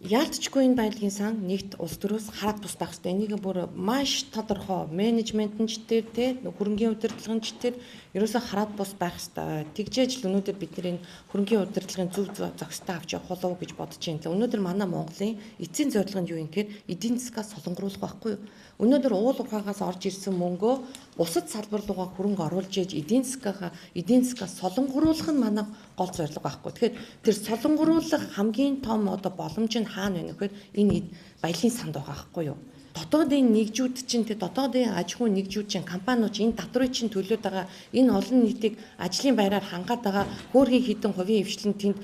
Яалтчгүй энэ байдлын сан нэгт улс төрөөс хараад бус байх хэрэгтэй. Энийг бүр маш тодорхой менежментчдэр те хөрөнгийн удирдлагчдэр ерөөсөө хараад бус байх хэрэгтэй. Тэгжээж л өнөөдөр бид энэ хөрөнгийн удирдлагын зөв зохистой авч явах болов уу гэж бодож байна. Өнөөдөр манай Монголын эцсийн зорилго нь юу юм гэхээр эдийн засгаас солонгоруулах байхгүй юу? Өнөөдөр уул ухаагаас орж ирсэн мөнгөө бусад салбар руугаа хөрөнгө оруулж ээж эдийн засгаас солонгоруулах нь манай гол зорилго байхгүй. Тэгэхээр тэр солонгоруулах хамгийн том одоо боломж нь хаана байна гэхээр энэ баялын санд байгаа байхгүй юу? Дотоодын нэгжүүд чинь дотоодын аж ахуйн нэгжүүд чинь компаниуд энэ татврын чинь төлөөд байгаа энэ олон нийтийг ажлын байраар хангаад байгаа хөөргийн хідэн хувийн эвшлэн тэнд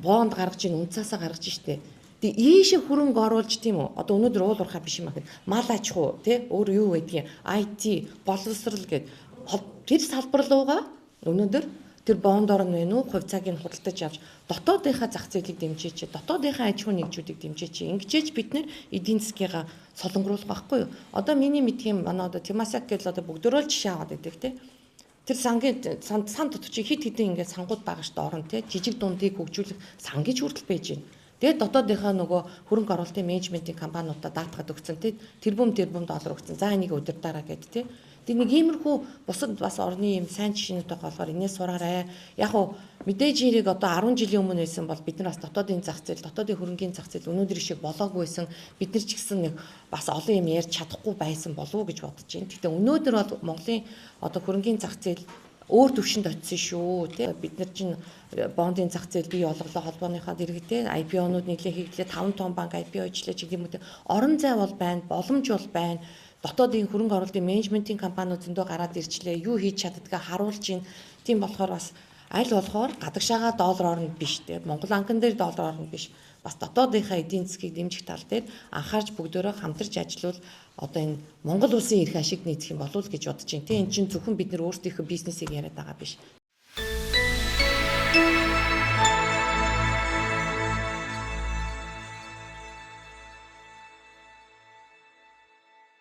бонд гаргаж ийн унцаасаа гаргаж штэ. Тэгээ ийшээ хөрөнгө оруулж тийм үү? Одоо өнөөдөр уул уурхай биш юм ахэд мал аж ахуй тий өөр юу гэдгийг IT боловсрал гэд тэр салбар руугаа өнөөдөр тэр бондор нь вэ нү хувь цагийг худалдаж авч дотоодынхаа зах зээлийг дэмжиж, дотоодынхаа аж ахуйн нэгжүүдийг дэмжиж, ингэж бид нэр эдийн засгийгаа солонгоруулах байхгүй юу? Одоо миний мэдхийн манай одоо Тимасак гэл одоо бүгдөө л жишээ аваад байдаг тий. Тэр сангийн сан дотор чи хит хитэн ингээд сангууд байгаа штэ орон тий жижиг дундыг хөгжүүлэх сангийн хүртэл байж байна. Тэгээд дотоодынхаа нөгөө хөрөнгө оруулалтын менежментийн компаниудаа даатгаад өгсөн тий тэрбум доллар өгсөн. За энийг удирдаараа гэд тий. Тэг нэг иймэрхүү бусад бас орны юм сайн жишээнүүд байгаа болохоор энэс сураарай. Яг уу мэдээж хэрэг одоо 10 жилийн өмнө байсан бол бид нар бас дотоодын зах зээл, дотоодын хөрөнгийн зах зээл өнөөдөр шиг болоогүй байсан. Бид нар ч гэсэн нэг бас олон юм ярьж чадахгүй байсан болов уу гэж бодож байна. Гэтэ өнөөдөр бол Монголын одоо хөрөнгийн зах зээл өөр төвшөнд очисон шүү тий. Бид нар чинь бондын зах зээл бий болголоо холбооныхаа дэргэдээ IPO-нууд нийлээ хийглээ 5 том банк IPO хийлээ ч гэдэм үү. Орон зай бол байна, боломж бол байна. Дотоодын хөрөнгө оруулалтын менежментийн компаниуд зөндөө гараад ирчлээ. Юу хийж чаддгаа харуулж байна. Тийм болохоор бас аль болохоор гадагшаага доллар орно биш тий. Монгол анхан дээр доллар орно биш. Бас дотоодынхаа эдийн засгийг дэмжих тал дээр анхаарч бүгдөө хамтарч ажиллавал одоо энэ Монгол улсын эрх ашиг нийцэх юм болов уу гэж бодож байна. Тэ эн чинь зөвхөн бид нар өөрсдийнхөө бизнесийг яриад байгаа биш.